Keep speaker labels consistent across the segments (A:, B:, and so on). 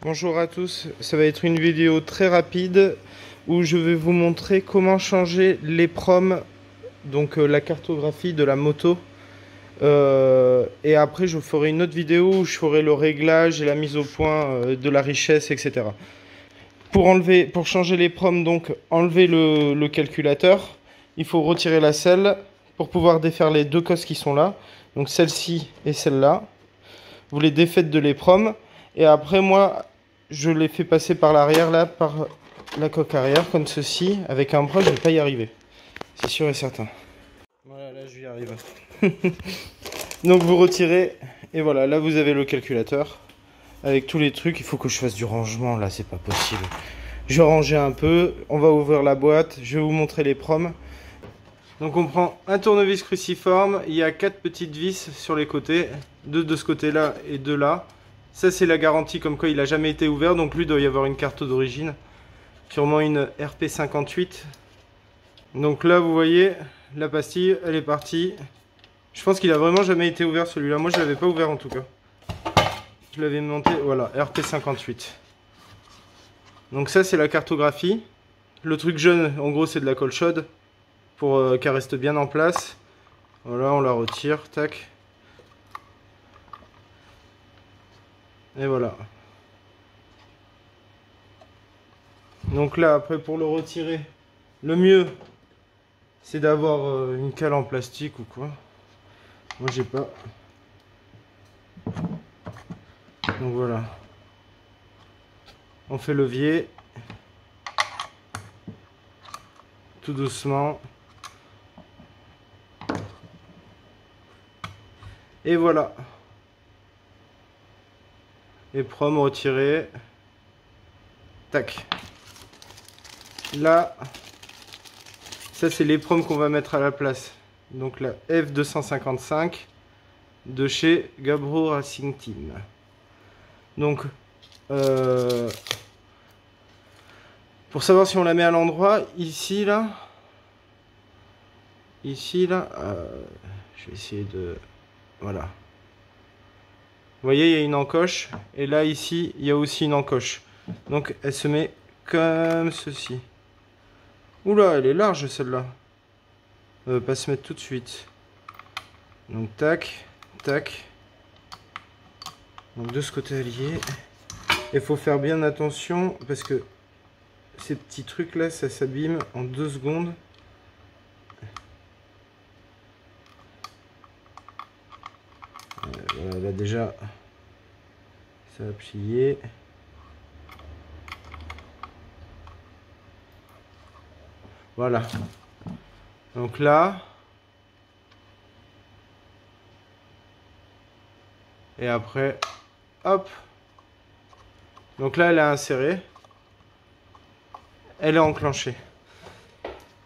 A: Bonjour à tous, ça va être une vidéo très rapide où je vais vous montrer comment changer les proms, donc la cartographie de la moto. Et après je ferai une autre vidéo où je ferai le réglage et la mise au point de la richesse, etc. Pour changer les proms, donc enlever le calculateur, il faut retirer la selle pour pouvoir défaire les deux cosses qui sont là. Donc celle-ci et celle-là. Vous les défaites de l'EPROM. Et après moi, je les fais passer par l'arrière là, par la coque arrière, comme ceci. Avec un bras, je ne vais pas y arriver. C'est sûr et certain. Voilà, là je y arrive. Donc vous retirez. Et voilà, là vous avez le calculateur. Avec tous les trucs, il faut que je fasse du rangement là, c'est pas possible. Je vais ranger un peu, on va ouvrir la boîte, je vais vous montrer les proms. Donc on prend un tournevis cruciforme, il y a 4 petites vis sur les côtés, 2 de ce côté-là et 2 là. Ça c'est la garantie comme quoi il n'a jamais été ouvert, donc lui il doit y avoir une carte d'origine. Sûrement une RP58. Donc là vous voyez, la pastille, elle est partie. Je pense qu'il a vraiment jamais été ouvert celui-là, moi je l'avais pas ouvert en tout cas. Je l'avais monté, voilà, RP58. Donc ça c'est la cartographie. Le truc jaune, en gros c'est de la colle chaude pour qu'elle reste bien en place. Voilà, on la retire, tac. Et voilà. Donc là, après pour le retirer, le mieux c'est d'avoir une cale en plastique ou quoi. Moi j'ai pas. Donc voilà. On fait levier. Tout doucement. Et voilà. Et prom retiré. Tac. Là, ça c'est les proms qu'on va mettre à la place. Donc la F255 de chez Gabro Racing Team. Donc, pour savoir si on la met à l'endroit, ici là, je vais essayer de, voilà. Vous voyez, il y a une encoche, et là ici, il y a aussi une encoche. Donc elle se met comme ceci. Oula, elle est large celle-là. Elle va pas se mettre tout de suite. Donc tac, tac. Donc de ce côté allié. Il faut faire bien attention parce que ces petits trucs là, ça s'abîme en 2 secondes. Voilà, là déjà, ça a plié. Voilà. Donc là. Et après, hop. Donc là, elle est insérée. Elle est enclenchée.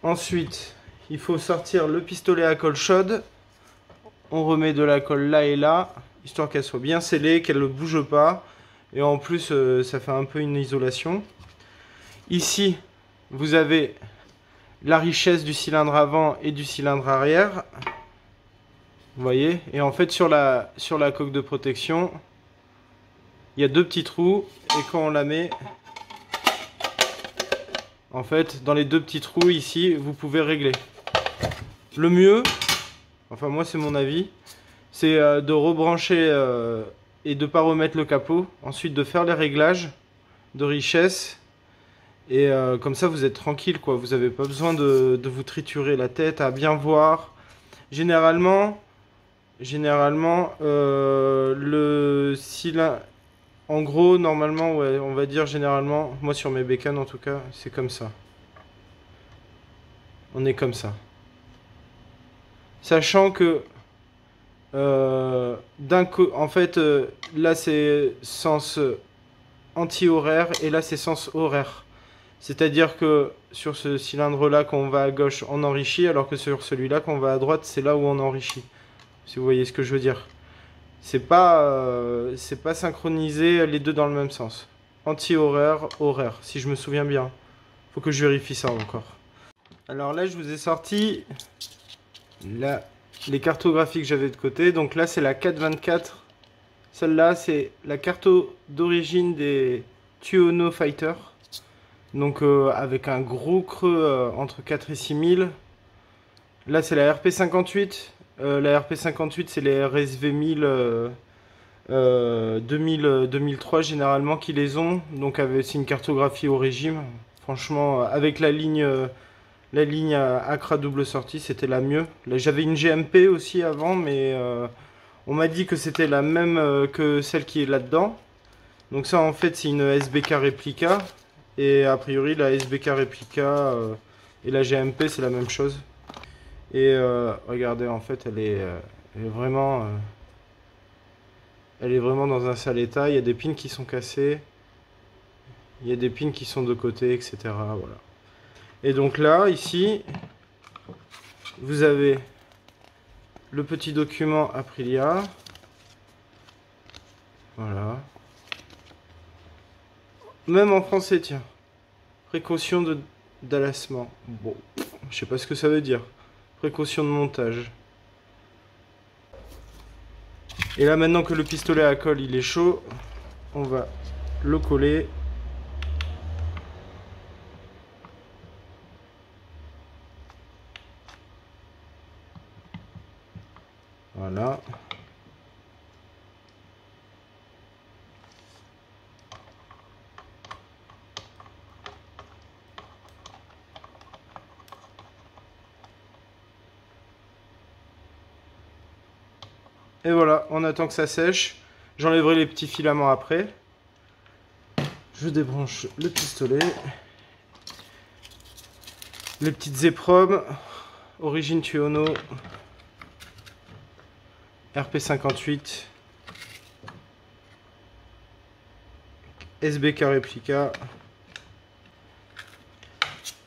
A: Ensuite, il faut sortir le pistolet à colle chaude. On remet de la colle là et là, histoire qu'elle soit bien scellée, qu'elle ne bouge pas. Et en plus, ça fait un peu une isolation. Ici, vous avez la richesse du cylindre avant et du cylindre arrière. Vous voyez? Et en fait, sur la coque de protection, il y a 2 petits trous. Et quand on la met, en fait, dans les 2 petits trous ici, vous pouvez régler. Le mieux, enfin moi c'est mon avis, c'est de rebrancher et de ne pas remettre le capot. Ensuite de faire les réglages de richesse. Et comme ça vous êtes tranquille quoi. Vous n'avez pas besoin de vous triturer la tête à bien voir. Généralement le cylindre, en gros normalement ouais, on va dire généralement, moi sur mes bécanes en tout cas, c'est comme ça. On est comme ça. Sachant que en fait là c'est sens anti-horaire et là c'est sens horaire. C'est-à-dire que sur ce cylindre-là, quand on va à gauche, on enrichit, alors que sur celui-là, quand on va à droite, c'est là où on enrichit. Si vous voyez ce que je veux dire. C'est pas synchronisé les deux dans le même sens. Anti-horaire, horaire, si je me souviens bien. Faut que je vérifie ça encore. Alors là, je vous ai sorti les cartographies que j'avais de côté. Donc là, c'est la 424 Celle-là, c'est la carte d'origine des Tuono Fighter. Donc avec un gros creux entre 4 et 6000. Là, c'est la RP58. La RP58, c'est les RSV 1000 2003 généralement qui les ont. Donc c'est une cartographie au régime. Franchement, avec la ligne Accra double sortie, c'était la mieux. Là, j'avais une GMP aussi avant, mais on m'a dit que c'était la même que celle qui est là-dedans. Donc ça, en fait, c'est une SBK réplica. Et a priori, la SBK réplica et la GMP, c'est la même chose. Et regardez, en fait, elle est vraiment dans un sale état. Il y a des pins qui sont cassés. Il y a des pins qui sont de côté, etc. Voilà. Et donc là, ici, vous avez le petit document Aprilia. Voilà. Même en français, tiens. Précaution d'allassement. Bon, je sais pas ce que ça veut dire. Précaution de montage. Et là, maintenant que le pistolet à colle il est chaud, on va le coller. Voilà. Et voilà, on attend que ça sèche. J'enlèverai les petits filaments après. Je débranche le pistolet. Les petites épromes. Origine Tuono. RP58. SBK réplica.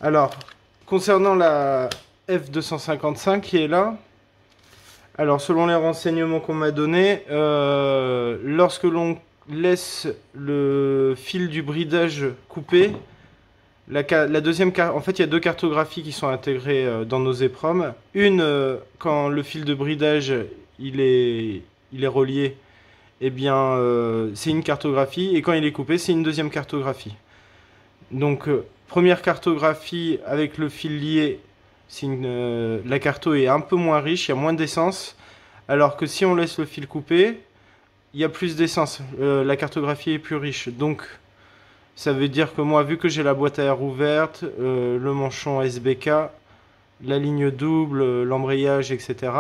A: Alors, concernant la F255 qui est là, alors selon les renseignements qu'on m'a donnés, lorsque l'on laisse le fil du bridage coupé, la deuxième carte, en fait il y a deux cartographies qui sont intégrées dans nos épromes. Une, quand le fil de bridage il est relié, eh bien c'est une cartographie, et quand il est coupé c'est une deuxième cartographie. Donc première cartographie avec le fil lié, la carto est un peu moins riche, il y a moins d'essence, alors que si on laisse le fil coupé, il y a plus d'essence, la cartographie est plus riche. Donc ça veut dire que moi, vu que j'ai la boîte à air ouverte, le manchon SBK, la ligne double, l'embrayage, etc.,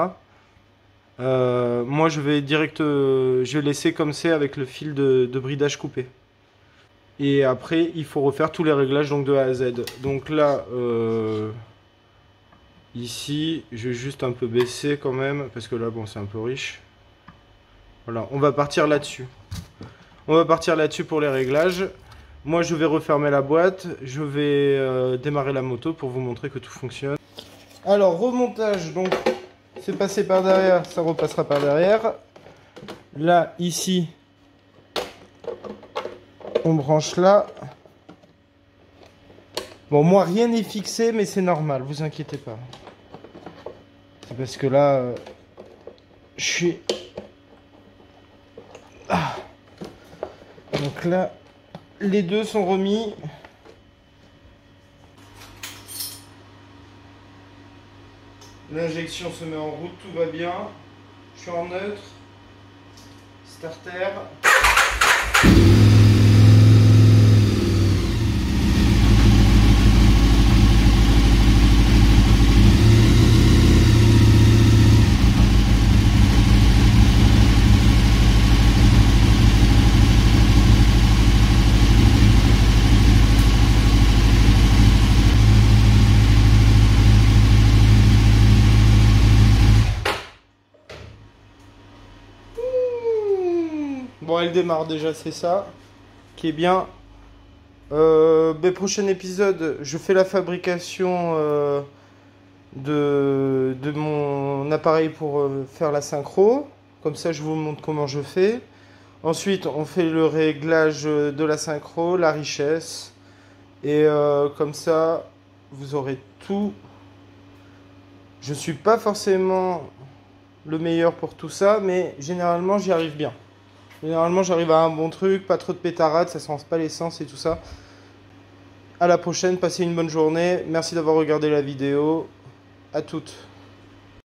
A: moi je vais je vais laisser comme c'est avec le fil de bridage coupé. Et après, il faut refaire tous les réglages donc de A à Z. Donc là, ici, je vais juste un peu baisser quand même, parce que là, bon, c'est un peu riche. Voilà, on va partir là-dessus. On va partir là-dessus pour les réglages. Moi, je vais refermer la boîte. Je vais démarrer la moto pour vous montrer que tout fonctionne. Alors, remontage, donc, c'est passé par derrière, ça repassera par derrière. Là, ici, on branche là. Bon, moi, rien n'est fixé, mais c'est normal, vous inquiétez pas. C'est parce que là, je suis... Ah. Donc là, les deux sont remis. L'injection se met en route, tout va bien. Je suis en neutre. Starter. Bon, elle démarre déjà, c'est ça qui est bien. Prochain épisode, je fais la fabrication de mon appareil pour faire la synchro. Comme ça, je vous montre comment je fais. Ensuite, on fait le réglage de la synchro, la richesse. Et comme ça, vous aurez tout. Je suis pas forcément le meilleur pour tout ça, mais généralement, j'y arrive bien. Généralement, j'arrive à un bon truc, pas trop de pétarades, ça sent pas l'essence et tout ça. À la prochaine, passez une bonne journée. Merci d'avoir regardé la vidéo. À toutes.